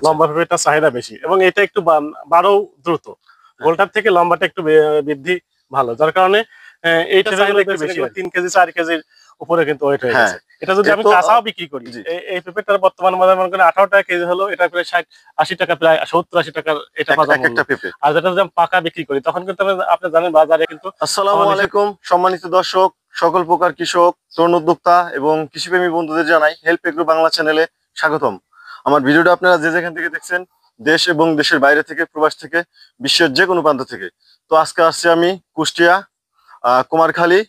লম্বা পেঁপেটা চাহিদা বেশি এবং এটা একটু বাড়ও দ্রুত। গোলটার থেকে লম্বাটা একটু বৃদ্ধি ভালো, যার কারণে এইটা চাহিদা একটু বেশি। 3 কেজি 4 কেজির উপরে কিন্তু ওয়েট হয়ে গেছে। এটা যদি আমি কাঁচাও বিক্রি করি, এই পেঁপেটার বর্তমান বাজার মনে করেন 18 টাকা কেজি হলো, এটা প্রায় 60-80 টাকা, প্রায় 70-80 টাকার এটা বাজার মূল্য। আর যেটা যদি আমি পাকা বিক্রি করি তখন কিন্তু আপনি জানেন বাজারে কিন্তু। আসসালামু আলাইকুম সম্মানিত দর্শক, সকল প্রকার কৃষক, তরুণ উদ্যোক্তা এবং কৃষিপ্রেমী বন্ধুদের জানাই হেল্প এগ্রো বাংলা চ্যানেলে স্বাগতম। আমার ভিডিওটা আপনারা যে যেখান থেকে দেখছেন, দেশ এবং দেশের বাইরে থেকে, প্রবাস থেকে, বিশ্বের যে কোনো প্রান্ত থেকে। তো আজকে আসছি আমি কুষ্টিয়া কুমারখালী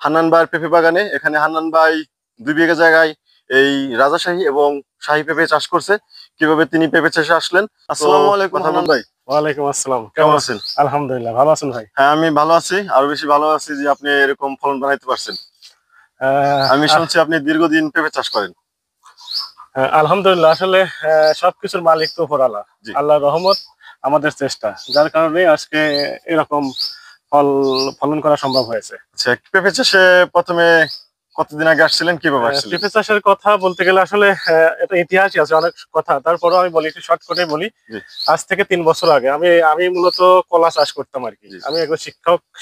হান্নান ভাইয়ের পেঁপে বাগানে। এখানে হান্নান ভাই 2 বিঘা জায়গায় এই রাজাশাহী এবং শাহী পেঁপে চাষ করছে। কিভাবে তিনি পেঁপে চাষে আসলেন। আসসালামু আলাইকুম হান্নান ভাই। ওয়ালাইকুম আসসালাম, কেমন আছেন? আলহামদুলিল্লাহ, ভালো আছেন ভাই? হ্যাঁ, আমি ভালো আছি, আরো বেশি ভালো আছি যে আপনি এরকম ফলন বানাইতে পারছেন। আমি শুনছি আপনি দীর্ঘদিন পেঁপে চাষ করেন। আলহামদুলিল্লাহ, আসলে সবকিছুর মালিক তো উপরওয়ালা, আল্লাহর রহমত, আমাদের চেষ্টা, যার কারণে আজকে এরকম ফলন করা সম্ভব হয়েছে। আচ্ছা, পেঁপে চাষে প্রথমে কতদিন আগে আসছিলেন, কিভাবে আসছিলেন? পেঁপে চাষের কথা বলতে গেলে আসলে এটা ইতিহাসই আছে অনেক কথা, তারপরেও আমি বলি, একটু শর্টকাটে বলি। আজ থেকে 3 বছর আগে আমি মূলত কলা চাষ করতাম আর কি। আমি একজন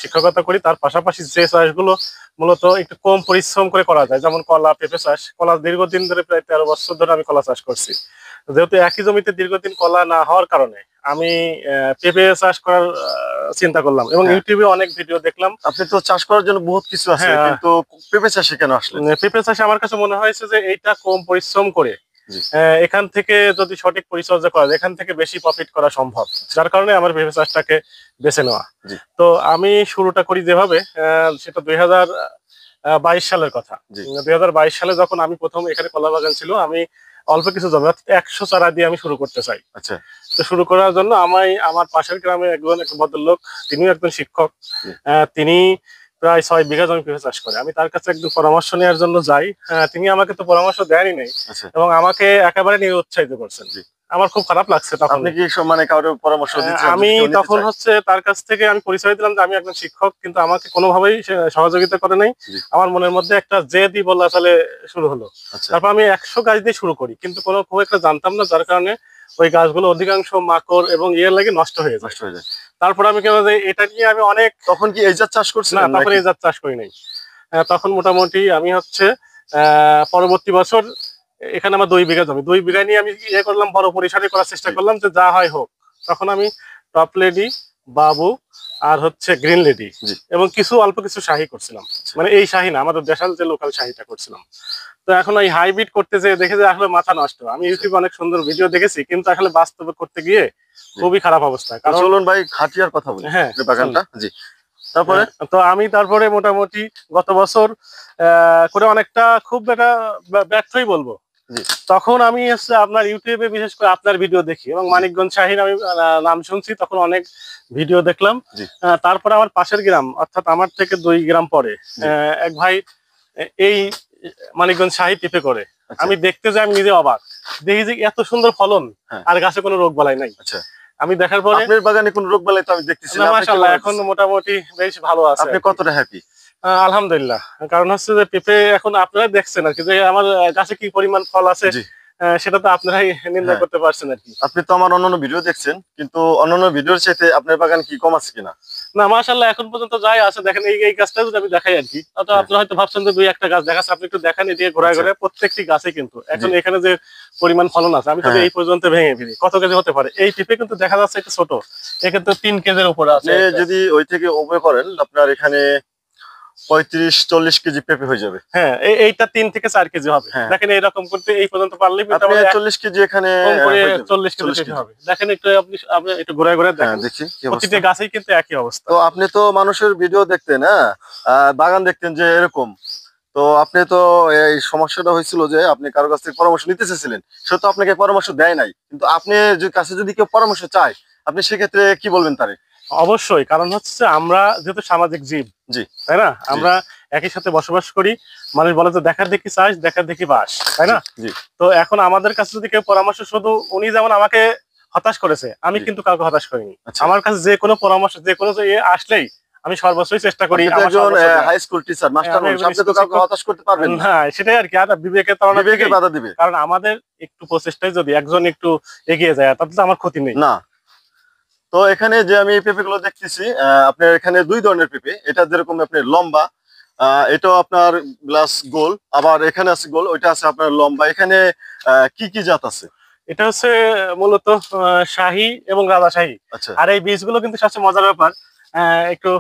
শিক্ষকতা করি, তার পাশাপাশি যে চাষগুলো মূলত একটু কম পরিশ্রম করে করা যায়, যেমন কলা, পেঁপে চাষ। কলা দীর্ঘদিন ধরে, প্রায় 13 বছর ধরে আমি কলা চাষ করছি। যেহেতু একই জমিতে দীর্ঘদিন কলা না হওয়ার কারণে আমি পেঁপে চাষ করার চিন্তা করলাম এবং ইউটিউবে অনেক ভিডিও দেখলাম। আপনি তো চাষ করার জন্য বহুত কিছু আছে, কিন্তু পেঁপে চাষে কেন আসলেন? পেঁপে চাষে আমার কাছে মনে হয়েছে যে এইটা কম পরিশ্রম করে এখান থেকে যদি সঠিক পরিচর্যা করা যায়, এখান থেকে বেশি প্রফিট করা সম্ভব, যার কারণে আমার পেঁপে চাষটাকে বেছে নেওয়া। তো আমি শুরুটা করি যেভাবে, সেটা 2022 সালের কথা। 2022 সালে যখন আমি প্রথম, এখানে কলা বাগান ছিল, আমি অল্প কিছু জমি 100 চারা দিয়ে আমি শুরু করতে চাই। আচ্ছা, তো শুরু করার জন্য আমার পাশের গ্রামে এক ভদ্রলোক, তিনিও একজন শিক্ষক, তিনি প্রায় 6 বিঘা জমি পেঁপে চাষ করে। আমি তার কাছে একদম পরামর্শ নেওয়ার জন্য যাই। তিনি আমাকে তো পরামর্শ দেয়নি নেই এবং আমাকে একেবারে নিরুৎসাহিত করছেন। আমার খুব খারাপ লাগছে তখন। আপনি কি মানে কারোর পরামর্শ দিচ্ছেন? আমি তখন তার কাছ থেকে আমি পরিচয় দিলাম যে আমি একজন শিক্ষক, কিন্তু আমাকে কোনোভাবেই সহযোগিতা করে নাই। আমার মনের মধ্যে একটা জেদি বলা চলে শুরু হলো। তারপর আমি 100 গাছ দিয়ে শুরু করি, কিন্তু খুব একটা জানতাম না, যার কারণে ওই গাছগুলো অধিকাংশ মাকড় এবং লাগে নষ্ট হয়ে যায়। তারপর আমি কেন যে এটা নিয়ে আমি অনেক, তখন কি এই জাত চাষ করছি না? তখন এই জাত চাষ করি নাই। তখন মোটামুটি আমি পরবর্তী বছর এখানে আমার 2 বিঘা জমি, 2 বিঘা নিয়ে আমি করলাম, বড় পরিসরে করার চেষ্টা করলাম যে যা হয় হোক। তখন আমি টপ লেডি, বাবু আর গ্রিন লেডি এবং অল্প কিছু শাহী করছিলাম। মানে এই শাহী না, আমাদের দেশাল যে লোকাল শাহীটা করছিলাম। তো এখন ওই হাইব্রিড করতে যে দেখে যে আসলে মাথা নষ্ট। আমি ইউটিউবে অনেক সুন্দর ভিডিও দেখেছি, কিন্তু আসলে বাস্তবে করতে গিয়ে খুবই খারাপ অবস্থা। কারণ চলুন ভাই খাটিয়ার কথা বলি। হ্যাঁ, বাগানটা তারপরে মোটামুটি গত বছর করে অনেকটা খুব একটা ব্যর্থই বলবো। তখন আমি আপনার ইউটিউবে বিশেষ করে আপনার ভিডিও দেখি এবং মানিকগঞ্জ শাহীর আমি নাম শুনছি, তখন অনেক ভিডিও দেখলাম। তারপরে আমার পাশের গ্রাম, অর্থাৎ আমার থেকে 2 গ্রাম পরে এক ভাই এই মানিকগঞ্জ শাহী পেঁপে করে। আমি দেখতে যাই, আমি নিজে অবাক, দেখি যে এত সুন্দর ফলন আর গাছে কোনো রোগ বালাই নাই। আমি দেখার পরে আপনার বাগানে কোনো রোগ বালাই তো আমি দেখতেছি না। মাশাআল্লাহ, এখন মোটামুটি বেশ ভালো আছে। আপনি কতটা হ্যাপি? আলহামদুলিল্লাহ, কারণ যে পেঁপে এখন আপনারা দেখছেন আর কি, যে আমার গাছে কি পরিমাণ ফল আছে সেটা তো আপনারাই নির্ণয় করতে পারছেন আর কি। আপনি তো আমার অন্যান্য ভিডিও দেখছেন, কিন্তু অন্যান্য ভিডিওর চাইতে আপনার বাগানে কি কম আছে কিনা? না, মাশাআল্লাহ, এখন পর্যন্ত যাই আছে দেখেন, এই গাছটা যদি আমি দেখাই আর কি, তো আপনারা হয়তো ভাবছেন যে 2-1টা গাছ দেখাচ্ছে, আপনি একটু দেখান এদিকে ঘোরায় ঘোরায়, প্রত্যেকটি গাছে কিন্তু এখন এখানে যে পরিমাণ ফলন আছে, আমি যদি এই পর্যন্ত ভেঙে ফেলি কত কেজি হতে পারে। এই পেঁপে কিন্তু দেখা যাচ্ছে একটু ছোট, এক্ষেত্রে 3 কেজির উপরে আছে। যদি ওই থেকে ওপরে করেন, আপনার এখানে 35-40 কেজি পেঁপে হয়ে যাবে। হ্যাঁ, এইটা 3 থেকে 4 কেজি হবে। দেখেন এইরকম করতে এই পর্যন্ত পারলে 40 কেজি, এখানে 40 কেজি হবে। দেখেন আপনি একটু ঘুরে ঘুরে দেখেন, দেখি প্রতিটা গাছেই কিন্তু একই অবস্থা। তো আপনি তো মানুষের ভিডিও দেখতেন, বাগান দেখতেন যে এরকম, তো আপনি তো এই সমস্যাটা হয়েছিল যে আপনি কারো কাছ থেকে পরামর্শ নিতে চেয়েছিলেন, সে তো আপনাকে পরামর্শ দেয় নাই, কিন্তু আপনি কাছে যদি কেউ পরামর্শ চায়, আপনি সেক্ষেত্রে কি বলবেন তারে? অবশ্যই, কারণ আমরা যেহেতু সামাজিক জীব, তাই না? আমরা একই সাথে বসবাস করি। মানুষ বলে যে দেখার দেখি চাষ, দেখার দেখি বাস, তাই না? তো এখন আমাদের কাছে যদি কেউ পরামর্শ, শুধু উনি যেমন আমাকে হতাশ করেছে, আমি কিন্তু কাউকে হতাশ করিনি। আমার কাছে যে কোনো পরামর্শ, যে কোনো আসলেই আমি সর্বোচ্চই চেষ্টা করি আপনি তো আমার একজন সর্বোচ্চ দেওয়ার। হাই স্কুল টিচার, মাস্টার আমি মানুষ, একজন আপনি তো স্কুল কাউকে শিক্ষক। হতাশ করতে পারবেন না, না সেটাই আর কি, আর বিবেকের তাড়না বিবেকে থেকেই। বাধা দিবে কারণ আমাদের একটু প্রচেষ্টায় যদি একজন একটু এগিয়ে যায় তাতে তো আমার ক্ষতি নেই। না। তো এখানে যে আমি এই পেঁপে গুলো দেখতেছি, আপনার এখানে দুই ধরনের পেঁপে, এটা যেরকম আপনার লম্বা, এটাও আপনার গ্লাস গোল, আবার এখানে আছে গোল, ওইটা আছে আপনার লম্বা। এখানে কি কি জাত আছে? এটা হচ্ছে মূলত শাহী এবং রাজাশাহী। আচ্ছা আর এই বীজগুলো কিন্তু সবচেয়ে মজার ব্যাপার, একটু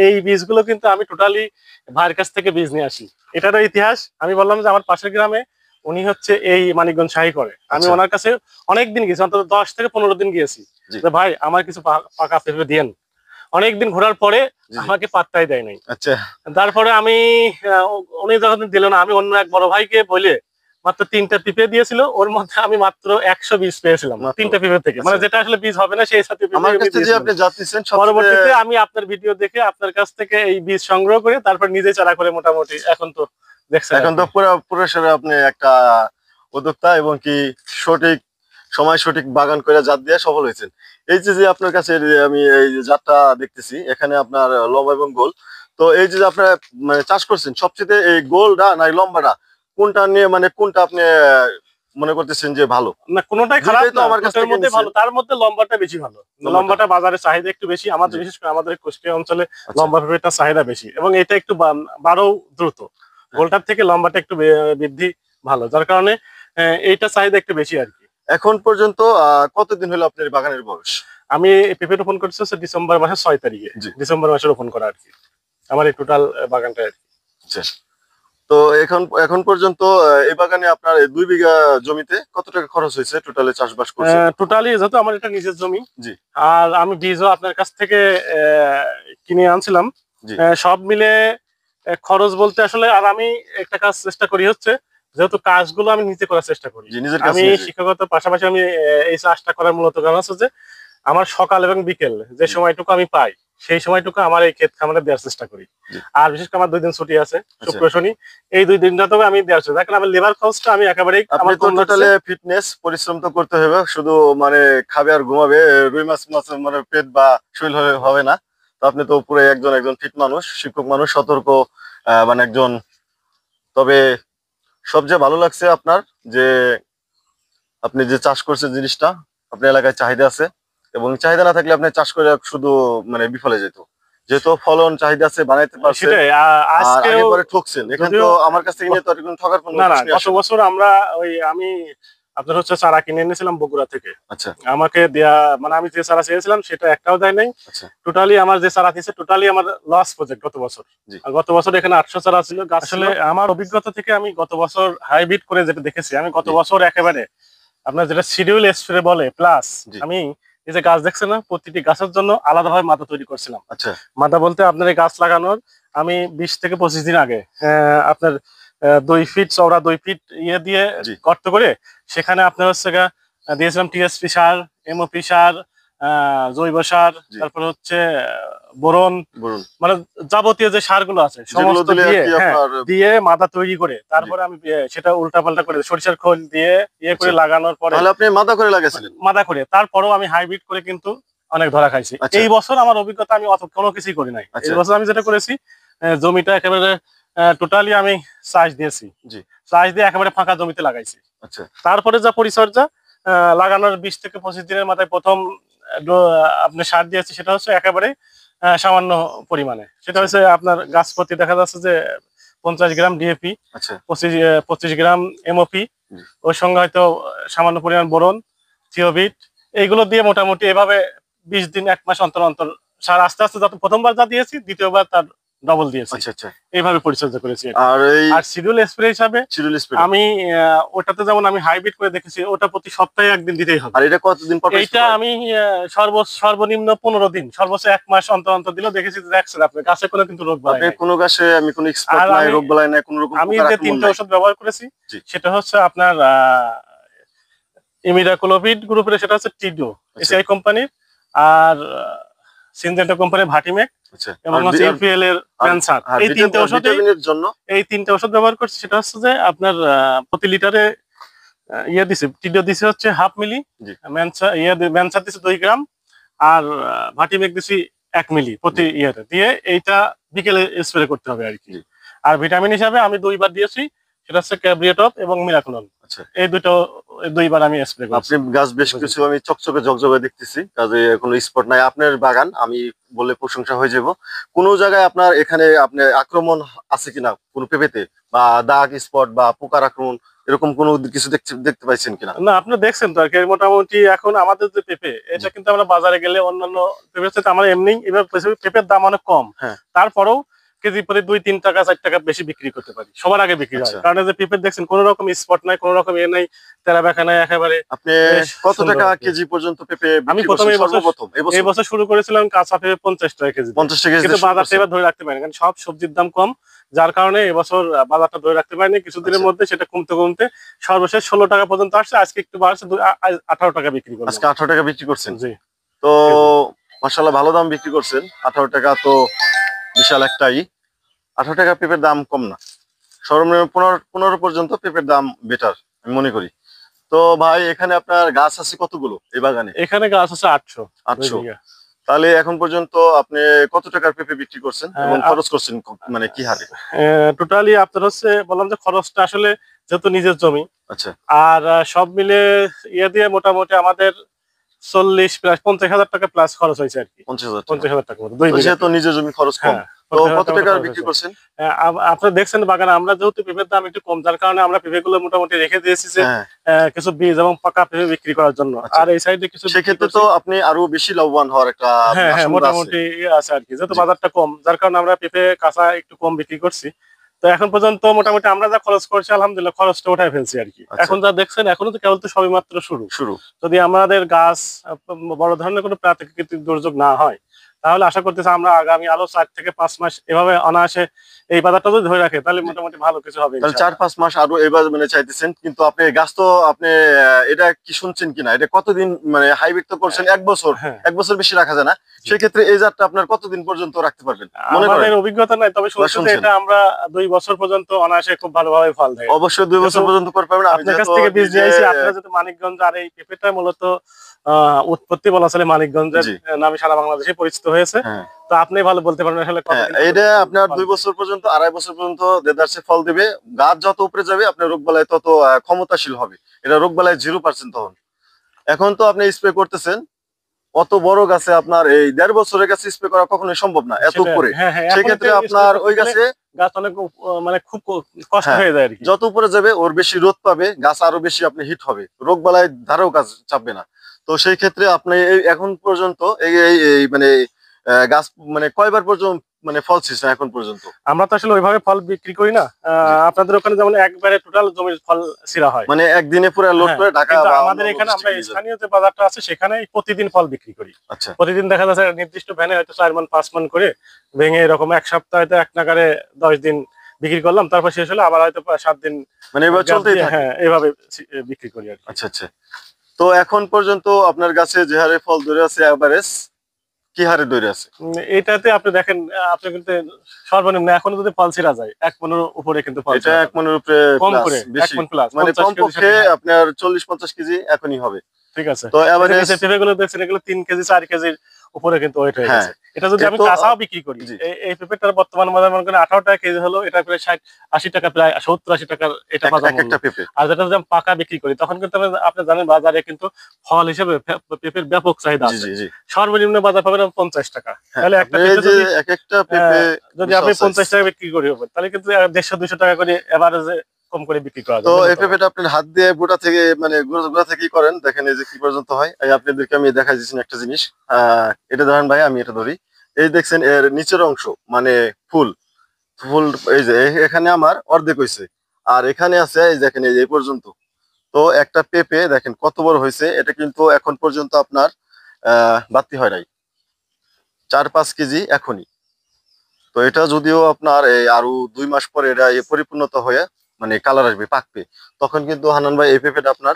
এই বীজগুলো কিন্তু আমি টোটালি ভাইয়ের কাছ থেকে বীজ নিয়ে আসি। এটারও ইতিহাস আমি বললাম যে আমার পাশের গ্রামে উনি হচ্ছে এই মানিকগঞ্জ শাহী করে, আমি আচ্ছা। ওনার কাছে অনেক দিন গেছি, অন্তত 10 থেকে 15 দিন গিয়েছি জি যে ভাই আমার কিছু পাকা পেঁপে দিয়েন। অনেকদিন ঘোরার পরে জি জি। আমাকে পাত্তাই দেয় নাই। আচ্ছা তারপরে আমি উনি যখন দিল না, আমি অন্য এক বড় ভাইকে বলে মাত্র 3টা পিঁপে দিয়েছিল, ওর মধ্যে আমি মাত্র 100 বীজ পেয়েছিলাম মাত্র। 3টা পিঁপে থেকে, মানে আচ্ছা, যেটা আসলে বীজ হবে না সেই সাথে আমার কাছে যে দিয়েছিলাম। আপনি জাত নিচ্ছেন সবচেয়ে, পরবর্তীতে আমি আপনার ভিডিও দেখে আপনার কাছ থেকে এই বীজ সংগ্রহ করে তারপর নিজে চারা করে মোটামুটি এখন তো দেখছেন এখন আর তো কি। পুরো সেরা আপনি একটা উদ্যোক্তা, এবং কি সঠিক সময় সঠিক বাগান করে জাত দিয়ে সফল হয়েছেন। এই যে যে আপনার কাছে যে আমি এই যে জাতটা দেখতেছি, এখানে আপনার লম্বা এবং গোল, তো এই যে যে আপনার মানে চাষ করছেন, সবচেয়ে এই গোলটা না এই লম্বাটা, কোনটা নিয়ে মানে কোনটা আপনি মনে করতেছেন যে ভালো? না কোনোটাই খারাপ দুইটাই তো না, আমার কাছ দুটোর থেকে মধ্যে নিছেন। ভালো, তার মধ্যে লম্বাটা বেশি ভালো। লম্বাটা, লম্বাটা বাজারে চাহিদা একটু বেশি, আমাদের জি বিশেষ করে আমাদের কুষ্টিয়া অঞ্চলে আচ্ছা লম্বা পেঁপেটার চাহিদা বেশি এবং এটা একটু বাড়ও দ্রুত। হ্যাঁ। গোলটার থেকে লম্বাটা একটু বৃদ্ধি ভালো, যার কারণে এইটা চাহিদা একটু বেশি আর কি। এখন পর্যন্ত কতদিন হলো আপনার এই বাগানের বয়স? আমি এই পেঁপে রোপণ করছি হচ্ছে ডিসেম্বর মাসের 6 তারিখে, জি ডিসেম্বর মাসে রোপণ করা আর কি আমার এই টোটাল বাগানটা আর কি। আচ্ছা। তো এখন এখন পর্যন্ত এই বাগানে আপনার এই 2 বিঘা জমিতে কত টাকা খরচ হয়েছে টোটালে চাষবাস করছে? টোটালি যেহেতু আমার এটা নিজের জমি, জি আর আমি বীজও আপনার কাছ থেকে কিনে আনছিলাম, জি সব মিলে খরচ বলতে আসলে, আর আমি একটা কাজ চেষ্টা করি হচ্ছে যেহেতু কাজগুলো আমি নিজে করার চেষ্টা করি। জি, নিজের কাছে আমি নিজে। শিক্ষকতার পাশাপাশি আমি এই চাষটা করার মূলত কারণ হচ্ছে যে আমার সকাল এবং বিকেল যে জি সময়টুকু আমি পাই সেই সময়টুকু আমার এই ক্ষেত খামারে দেওয়ার চেষ্টা করি। জি আর বিশেষ করে আমার 2 দিন ছুটি আছে, আচ্ছা। শুক্র শনি, এই 2 দিনটা তো আমি দেওয়ার চেষ্টা, দেখেন আমার লেবার খরচটা আমি একেবারেই আপনি আমার তো কম লাগছে। টোটালে ফিটনেস, পরিশ্রম তো করতে হবে, শুধু মানে খাবে আর ঘুমাবে, রুই মাছ মাছ মানে পেট বা শরীর হলে হবে না। তো আপনি তো পুরো একজন ফিট মানুষ, শিক্ষক মানুষ, সতর্ক মানে একজন। তবে সবচেয়ে ভালো লাগছে আপনার যে আপনি যে চাষ করছেন জিনিসটা, আপনার এলাকায় চাহিদা আছে, এবং চাহিদা না থাকলে আপনি চাষ করে শুধু মানে বিফলে যেত। যেহেতু ফলন চাহিদা আছে, বানাইতে পারছেন, সেটাই আর আগে আজকেও পরে ঠকছেন, এখানে তো যদিও আমার কাছ থেকে নিয়ে তো আর কোনো ঠকার কোনো না না, প্রশ্নই গত আসে না। বছর আমরা আমি আপনার হচ্ছে চারা কিনে এনেছিলাম বগুড়া থেকে, আচ্ছা আমাকে দেয়া মানে আমি যে চারা চেয়েছিলাম সেটা একটাও দেয় নাই। আচ্ছা টোটালি আমার যে চারা দিয়েছে টোটালি আমার লস প্রজেক্ট গত বছর। জি আর গত বছর এখানে 800 চারা ছিল গাছ। আসলে আমার অভিজ্ঞতা থেকে আমি গত বছর হাইব্রিড করে যেটা দেখেছি, আমি গত জি বছর একেবারে আপনার যেটা শিডিউল স্প্রে বলে প্লাস, জি আমি এই যে গাছ দেখছেন না, প্রতিটি গাছের জন্য আলাদাভাবে মাথা তৈরি করছিলাম। আচ্ছা মাথা বলতে আপনার এই গাছ লাগানোর আমি 20 থেকে 25 দিন আগে আপনার 2 ফিট চওড়া 2 ফিট ইয়ে দিয়ে জি গর্ত করে সেখানে আপনার হচ্ছে দিয়েছিলাম টিএসপি সার, এমওপি সার, জৈব সার, জি তারপরে হচ্ছে বোরন, বলুন। মানে যাবতীয় যে সারগুলো আছে যেগুলো সমস্ত দিলে আর দিয়ে, কি হ্যাঁ আপনার দিয়ে মাথা তৈরি করে তারপরে আমি সেটা উল্টাপাল্টা করে সরিষার খোল দিয়ে ইয়ে করে আচ্ছা, লাগানোর পরে তাহলে আপনি মাথা করে লাগাইছিলেন? মাথা করে তারপরেও আমি হাইব্রিড করে কিন্তু অনেক ধরা খাইছি। আচ্ছা এই বছর আমার অভিজ্ঞতা আমি অত কোনো কিছুই করি নাই। আচ্ছা এই বছর আমি যেটা করেছি জমিটা একেবারে টোটালি আমি চাষ দিয়েছি, জি চাষ দিয়ে একেবারে ফাঁকা জমিতে লাগাইছি। আচ্ছা তারপরে যা পরিচর্যা, লাগানোর 20 থেকে 25 দিনের মাথায় প্রথম আপনি সার দিয়েছি, সেটা হচ্ছে একেবারে সামান্য পরিমাণে, সেটা আচ্ছা হচ্ছে আপনার গাছ প্রতি দেখা যাচ্ছে যে 50 গ্রাম ডিএপি, আচ্ছা 25 গ্রাম এমওপি, জি ওর সঙ্গে হয়তো সামান্য পরিমাণ বোরন, থিওবিট, এইগুলো দিয়ে মোটামুটি এভাবে 20 দিন 1 মাস অন্তর অন্তর সার আস্তে আস্তে, যত প্রথমবার যা দিয়েছি দ্বিতীয়বার তার ডবল দিয়েছি, আচ্ছা আচ্ছা। এইভাবে পরিচর্যা করেছি আর কি। আর এই আর শিডিউল স্প্রে হিসাবে শিডিউল স্প্রে, আমি ওটাতে যেমন আমি হাইব্রিড করে দেখেছি, ওটা প্রতি সপ্তাহে 1 দিন দিতেই হবে। আর এটা কতদিন পর এইটা আমি সর্বনিম্ন 15 দিন, সর্বোচ্চ 1 মাস অন্তর অন্তর দিলেও দেখেছি যে দেখছেন আপনি গাছে কোনো কিন্তু রোগ বালাই আপনি নাই। কোনো গাছে, আমি কোনো এক্সপার্ট আর নাই, আমি রোগ বালাই নাই, কোনো রকম আমি পোকার যে আক্রমণ 3টে নাই। ওষুধ ব্যবহার করেছি জি সেটা হচ্ছে আপনার ইমিডাক্লোপিড গ্রুপের, সেটা হচ্ছে টিডো আচ্ছা এসিআই কোম্পানির, আর সিনজেন্টা কোম্পানির ভাটিমেক, আচ্ছা। এবং আর হচ্ছে ইউপিএল এর ক্যান্সার। আর এই 3টে ওষুধ, ভিটামিনের জন্য এই 3টে ওষুধ ব্যবহার করছি। সেটা হচ্ছে যে আপনার প্রতি লিটারে ইয়ে দিছে, টিডো দিছে হচ্ছে 1/2 মিলি, জি ম্যানসার দিছে 2 গ্রাম, আর ভাটিমেক দিছি 1 মিলি প্রতি ইয়ারে দিয়ে এইটা বিকেলে স্প্রে করতে হবে আর কি। জি। আর ভিটামিন হিসাবে আমি 2বার দিয়েছি, সেটা হচ্ছে ক্যাব্রিয়েটপ এবং মিরাকুলন। আচ্ছা, এই 2বার আমি স্প্রে করছি। আপনি গাছ বেশ কিছু আমি চকচকে ঝকঝকে দেখতেছি, কাজে কোনো স্পট নাই। আপনার বাগান আমি বলে প্রশংসা হয়ে যাব। কোন জায়গায় আপনার এখানে আপনার আক্রমণ আছে কিনা কোনো পেঁপেতে, বা দাগ স্পট বা পোকার আক্রমণ এরকম কোনো কিছু দেখতে পাইছেন কিনা? না, আপনি দেখছেন তো আর কি। মোটামুটি এখন আমাদের যে পেঁপে, এটা কিন্তু আমরা বাজারে গেলে অন্যান্য পেঁপের সাথে আমরা এমনি এবার পেঁপের দাম অনেক কম, হ্যাঁ। তারপরেও কেজি প্রতি 2-3 টাকা 4 টাকা বেশি বিক্রি করতে পারি, সবার আগে বিক্রি হয়। আচ্ছা। কারণ এই যে পেঁপে দেখছেন কোনো রকম স্পট নাই, কোনো রকম নাই, তেরা বেঁকা নাই, একেবারে আপনি বেশ কত সুন্দর টাকা আর কি। কেজি পর্যন্ত পেঁপে আমি বিক্রি প্রথমে করছেন সর্বপ্রথম? এই বছর শুরু করেছিলাম কাঁচা পেঁপে 50 টাকা কেজি, 50 টাকা কেজি কিন্তু দিয়ে শুরু বাজারটা করছেন? এবার ধরে রাখতে পারিনি, কারণ সব সবজির দাম কম, যার কারণে এবছর বাজারটা ধরে রাখতে পারিনি। কিছুদিনের আচ্ছা। মধ্যে সেটা কমতে কমতে সর্বশেষ 16 টাকা পর্যন্ত আসছে, আজকে একটু বাড়ছে, 18 টাকা বিক্রি করলাম। আজকে 18 টাকা বিক্রি করছেন? জি। তো মাশাআল্লাহ ভালো দাম বিক্রি করছেন। 18 টাকা তো বিশাল একটাই। 18 টাকা পেঁপের দাম কম না, সর্বনিম্ন 15 পর্যন্ত পেঁপের দাম বেটার আমি মনে করি। তো ভাই এখানে আপনার গাছ আছে কতগুলো এই বাগানে? এখানে গাছ আছে 800। 800। তাহলে এখন পর্যন্ত আপনি কত টাকার পেঁপে বিক্রি করছেন এবং খরচ করছেন মানে কি হারে? টোটালি আপনার হচ্ছে বললাম যে খরচটা আসলে যেহেতু নিজের জমি, আচ্ছা, আর সব মিলে ইয়ে দিয়ে মোটামুটি আমাদের 50,000 টাকা প্লাস খরচ হয়েছে আর কি। 50,000 টাকা। 50,000 টাকা মতো 2 বিঘা। যেহেতু নিজের জমি খরচ কম, হ্যাঁ, তো 50,000 কত টাকা মতো টাকার খরচ বিক্রি হয়েছে। করছেন? আপনারা দেখছেন বাগানে আমরা যেহেতু পেঁপের দাম একটু কম, যার কারণে আমরা পেঁপেগুলো মোটামুটি রেখে দিয়েছি যে হ্যাঁ, কিছু বীজ এবং পাকা পেঁপে বিক্রি করার জন্য। আচ্ছা। আর এই সাইডে কিছু বিক্রি সেক্ষেত্রে করছি। তো আপনি আরো বেশি লাভবান হওয়ার একটা হ্যাঁ, হ্যাঁ, আশঙ্কা আছে। মোটামুটি ইয়ে আছে আর কি, যেহেতু জি। বাজারটা কম, যার কারণে আমরা পেঁপে কাঁচা একটু কম বিক্রি করছি। তো এখন পর্যন্ত মোটামুটি আমরা যা খরচ করছি আলহামদুলিল্লাহ খরচটা উঠাই ফেলছি আর কি। আচ্ছা। এখন যা দেখছেন এখনো তো কেবল তো সবেমাত্র শুরু। শুরু। যদি আমাদের গাছ বড় ধরনের কোনো প্রাকৃতিক দুর্যোগ না হয়, তাহলে আশা করতেছি আমরা আগামী আরো 4 থেকে 5 মাস এভাবে অনায়াসে এই বাজারটা যদি ধরে রাখে, তাহলে মোটামুটি ভালো কিছু হবে তাহলে ইনশাআল্লাহ। 4-5 মাস আরো এবার মানে চাইতেছেন, কিন্তু আপনি গাছ তো আপনি এটা কি শুনছেন কিনা, এটা কতদিন মানে হাইব্রিড তো করছেন 1 বছর, হ্যাঁ, 1 বছর বেশি রাখা যায় না? সেক্ষেত্রে এই জাতটা আপনার কতদিন পর্যন্ত রাখতে পারবেন মনে করেন? আমাদের অভিজ্ঞতা নাই, তবে শুনছি যে শুনছেন? এটা আমরা 2 বছর পর্যন্ত অনায়াসে খুব ভালোভাবে ফল দেয়। অবশ্যই 2 বছর যেহেতু পর্যন্ত করতে পারবেন। আমি আপনার কাছ যেহেতু থেকে বীজ নিজে নিয়ে আইছি, আপনারা যদি মানিকগঞ্জ, আর এই পেঁপেটা মূলত উৎপত্তি বলা চলে মানিকগঞ্জের জি। নামে সারা বাংলাদেশে পরিচিত হয়েছে। হ্যাঁ, তো আপনি ভালো বলতে পারবেন আসলে হ্যাঁ, কতদিন এটা পর্যন্ত আপনার ফল 2 দেয়। বছর পর্যন্ত, 2.5 বছর পর্যন্ত দেদারসে ফল দিবে। গাছ যত উপরে যাবে আপনার রোগবালাই তত ক্ষমতাশীল হবে। এটা রোগবালাই 0% তখন। এখন তো আপনি স্প্রে করতেছেন, অত বড় গাছে আপনার এই 1.5 বছরের গাছে স্প্রে করা কখনোই সম্ভব না এত সেটা উপরে। হ্যাঁ, হ্যাঁ, এখন সেক্ষেত্রে এটা আপনার স্প্রে ওই করতে গেলে গাছে গাছ অনেক মানে খুব কষ্ট হ্যাঁ, হয়ে যায় আর কি। যত উপরে যাবে ওর বেশি রোদ পাবে, গাছ আরো বেশি আপনি হিট হবে, রোগ বালাই ধারেও গাছ চাপবে না। তো সেই ক্ষেত্রে আপনি এই এখন পর্যন্ত এই এই এই মানে গাছ মানে কয়বার পর্যন্ত মানে ফল ছিঁড়ছেন এখন পর্যন্ত? আমরা তো আসলে ওইভাবে ফল বিক্রি করি না। জি। আপনাদের ওখানে যেমন একবারে টোটাল জমির ফল ছিঁড়া হয়। মানে একদিনে পুরো লোড হ্যাঁ, করে ঢাকা কিন্তু বা আমাদের অন্য এখানে আমরা ডিস্ট্রিক্টে নিয়ে যান? স্থানীয় যে বাজারটা আছে সেখানে প্রতিদিন ফল বিক্রি করি। আচ্ছা, প্রতিদিন দেখা যাচ্ছে নির্দিষ্ট ভ্যানে হয়তো 4 মণ 5 মণ করে ভেঙে এরকম এক সপ্তাহ হয়তো এক নাগারে 10 দিন বিক্রি করলাম, তারপর শেষ হলে আবার হয়তো 7 দিন মানে এবার গ্যাপ চলতেই দিয়ে, থাকে। হ্যাঁ, এভাবে বিক্রি করি আর কি। আচ্ছা, আচ্ছা। তো এখন পর্যন্ত আপনার গাছে যে হারে ফল ধরে আছে এভারেজ কি হারে ধরে আছে? এটাতে আপনি দেখেন, আপনি কিন্তু সর্বনিম্ন এখনো যদি ফল ছিঁড়া যায় 1 মণের উপরে কিন্তু ফল এটা ছিঁড়া 1 যাবে। মনের উপরে কম প্লাস করে 1 বেশি, মণ প্লাস মানে 50 কেজির কমপক্ষে সাথে, হ্যাঁ, আপনার 40-50 কেজি এখনই হবে। ঠিক আছে। তো এভারেজ পেঁপেগুলো দেখছেন এগুলো 3 কেজি 4 কেজির উপরে কিন্তু ওয়েট হয়ে হ্যাঁ, গেছে। এটা যদি আমি কিন্তু কাঁচাও বিক্রি করি, জি, এই পেঁপেটার বর্তমান বাজার মনে করেন 18 টাকা কেজি হলো, এটা প্রায় 60-80 টাকা, প্রায় 70-80 টাকার এটা বাজার এক মূল্য। একটা পেঁপে। আর যেটা যদি আমি পাকা বিক্রি করি তখন কিন্তু আপনি জানেন বাজারে কিন্তু ফল হিসেবে পেঁপের ব্যাপক চাহিদা জি, আছে। জি, জি। সর্বনিম্ন বাজার পাবেন 50 টাকা। হ্যাঁ, তাহলে একটা আপনি এই পেঁপে যে যদি এক একটা পেঁপে আপনি বিশাল 50 সাইজ। টাকা বিক্রি করি হবেন, তাহলে কিন্তু 150-200 টাকা করে এভারেজে কম করে বিক্রি করা তো যাবে এই পেঁপেটা আপনার হাত দিয়ে গোটা থেকে মানে গোড়া থেকেই করেন, দেখেন এই যে কি পর্যন্ত হয়। এই আপনাদেরকে আমি দেখাই দিচ্ছি একটা জিনিস। এটা ধরেন ভাই, আমি এটা ধরি। এই দেখছেন এর নিচের অংশ মানে ফুল ফুল এই যে এখানে আমার অর্ধেক হয়েছে, আর এখানে আছে এই দেখেন এই যে এই পর্যন্ত। তো একটা পেঁপে দেখেন কত বড় হয়েছে, এটা কিন্তু এখন পর্যন্ত আপনার বাড়তি হয় নাই, 4-5 কেজি এখনই। তো এটা যদিও আপনার এই আরো 2 মাস পরে এটা পরিপূর্ণতা হয়ে মানে কালার আসবে, পাকবে, তখন কিন্তু হান্নান ভাই এই পেঁপেটা আপনার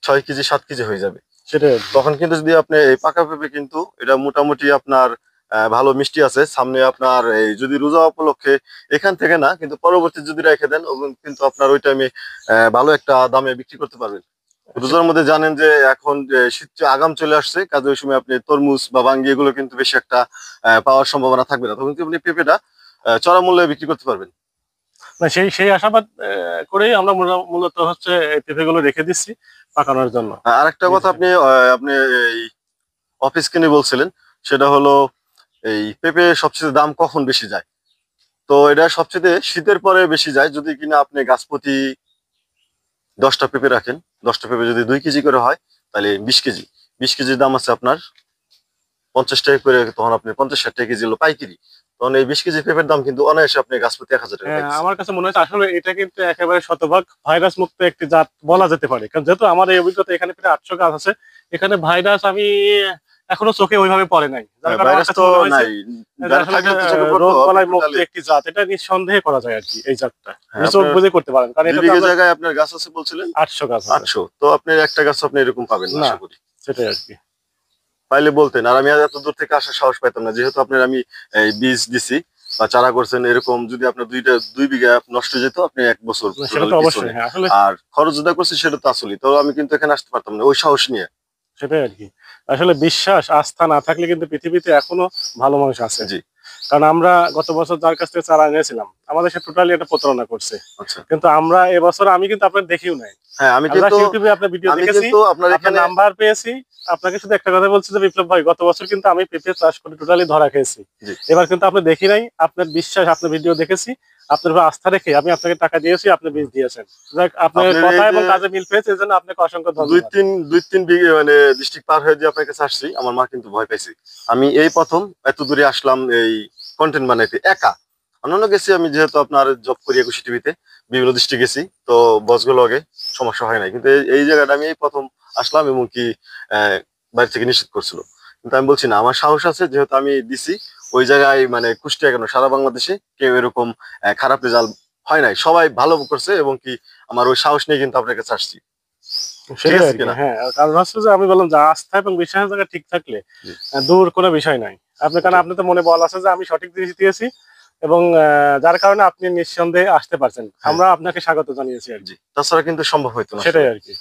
6 কেজি 7 কেজি হয়ে যাবে। সেটাই। তখন কিন্তু যদি আপনি এই পাকা পেঁপে, কিন্তু এটা মোটামুটি আপনার ভালো মিষ্টি আছে সামনে আপনার, এই যদি রোজা উপলক্ষে এখান থেকে না কিন্তু পরবর্তী যদি রেখে দেন, এবং কিন্তু আপনার ওই টাইমে ভালো একটা দামে বিক্রি করতে পারবেন। রোজার মধ্যে জানেন যে এখন যে শীত আগাম চলে আসছে, কাজে ওই সময় আপনি তরমুজ বা বাঙ্গি এগুলো কিন্তু বেশি একটা পাওয়ার সম্ভাবনা থাকবে না, তখন কিন্তু আপনি পেঁপেটা চড়া মূল্যে বিক্রি করতে পারবেন। না, সেই সেই আশাবাদ করেই আমরা মূলত হচ্ছে এই পেঁপেগুলো রেখে দিচ্ছি পাকানোর জন্য। আর একটা কথা, আপনি এই অফিস কিনে বলছিলেন, সেটা হলো এই পেঁপে সবচেয়ে দাম কখন বেশি যায়? তো এটা সবচেয়ে শীতের পরে বেশি যায়, যদি কিনা আপনি গাছ প্রতি 10টা পেঁপে রাখেন। 10টা পেঁপে যদি 2 কেজি করে হয়, তাহলে 20 কেজি, 20 কেজির দাম আছে আপনার 50 টাকা করে। তখন আপনি 50-60 টাকা কেজি হলো পাইকারি। তখন এই 20 কেজি পেঁপের দাম কিন্তু অনায়াসে আপনি গাছ প্রতি 1000 টাকা হ্যাঁ, পাইতেছেন। আমার কাছে মনে হচ্ছে আসলে এটা কিন্তু একেবারে শতভাগ ভাইরাস মুক্ত একটি জাত বলা যেতে পারে, কারণ যেহেতু আমার এই অভিজ্ঞতা, এখানে প্রায় 800 গাছ আছে, এখানে ভাইরাস আমি এখনো চোখে ওইভাবে পড়ে নাই, যার কারণে আমার ভাইরাস কাছে তো মনে হয়েছে নাই, যে আসলে এটা রোগ বালাই মুক্ত টোটালি। একটি জাত, এটা নিঃসন্দেহে করা যায় আর কি। এই জাতটা হ্যাঁ, চোখ আপনার বুঝে করতে পারেন, কারণ 2 এটা তো বিঘা আমরা জায়গায় আপনার গাছ আছে বলছিলেন 800 গাছ আছে। 800, তো আপনি একটা গাছ আপনি এরকম পাবেন না না, আশা করি। সেটাই আর কি। পাইলে বলতেন, আর আমি আর এত দূর থেকে আসার সাহস পাইতাম না, যেহেতু আপনার আমি এই বীজ দিছি বা চারা করছেন, এরকম যদি আপনার 2 বিঘা নষ্ট হয়ে যেত, আপনি 1 বছর না, সেটা তো অবশ্যই, হ্যাঁ আসলে আর খরচ যেটা করছি সেটা তো আসলেই, তো আমি কিন্তু এখানে আসতে পারতাম না ওই সাহস নিয়ে। সেটাই আর কি। আসলে বিশ্বাস আস্থা না থাকলে কিন্তু পৃথিবীতে এখনো ভালো মানুষ আছে। জি। কারণ আমরা গত বছর যার কাছ থেকে চারা এনেছিলাম, আমাদের সে টোটালি এটা প্রতারণা করছে। আচ্ছা। কিন্তু আমরা এবছর, আমি কিন্তু আপনার দেখিও নাই, হ্যাঁ, আমি আমরা কিন্তু ইউটিউবে আপনার ভিডিও আমি দেখেছি, কিন্তু আপনার আপনার এখানে নাম্বার পেয়েছি। আপনাকে শুধু একটা কথা বলছি যে বিপ্লব ভাই, গত বছর কিন্তু আমি পেঁপে চাষ করে টোটালি ধরা খেয়েছি। জি। এবার কিন্তু আপনি দেখি নাই, আপনার বিশ্বাস, আপনার ভিডিও দেখেছি, আপনার উপর আস্থা রেখে আমি আপনাকে টাকা দিয়েছি, আপনি বীজ দিয়েছেন। যাক, আপনার আপনার কথা এই এবং যে কাজে মিল পেয়েছে, এই জন্য আপনাকে অসংখ্য দুই ধন্যবাদ। তিন দুই তিন বিঘে মানে ডিস্ট্রিক্ট পার হয়ে যে আপনার কাছে আসছি, আমার মা কিন্তু ভয় পাইছে। আমি এই প্রথম এত দূরে আসলাম এই কন্টেন্ট বানাইতে একা। অন্যান্য গেছি আমি, যেহেতু আপনার জব করি 21 টিভিতে, বিভিন্ন ডিস্ট্রিক্ট গেছি, তো বসগুলো লগে সমস্যা হয় নাই, কিন্তু এই জায়গাটা আমি এই প্রথম আসলাম, এবং কি বাড়ি থেকে নিষেধ করছিল। কিন্তু আমি বলছি না, আমার সাহস আছে, যেহেতু আমি দিছি ওই জায়গায়, মানে কুষ্টিয়া কেন, সারা বাংলাদেশে কেউ এরকম খারাপ রেজাল্ট হয় নাই, সবাই ভালো করছে, এবং কি আমার ওই সাহস নিয়ে কিন্তু আপনার কাছে আসছি। ঠিক সেটাই আছে আর কি। কিনা? হ্যাঁ, কারণ হচ্ছে যে আমি বললাম যে আস্থা এবং বিশ্বাসের জায়গা ঠিক থাকলে জি। দূর কোনো বিষয় নাই। আপনি, কারণ জি। আপনি তো মনে বল আছে যে আমি সঠিক জিনিস দিয়েছি, এবং যার কারণে আপনি নিঃসন্দেহে আসতে পারছেন। হ্যাঁ। আমরা আপনাকে স্বাগত জানিয়েছি আর কি। জি, তাছাড়া কিন্তু সম্ভব হইতো না সেটাই আসলে। আর কি।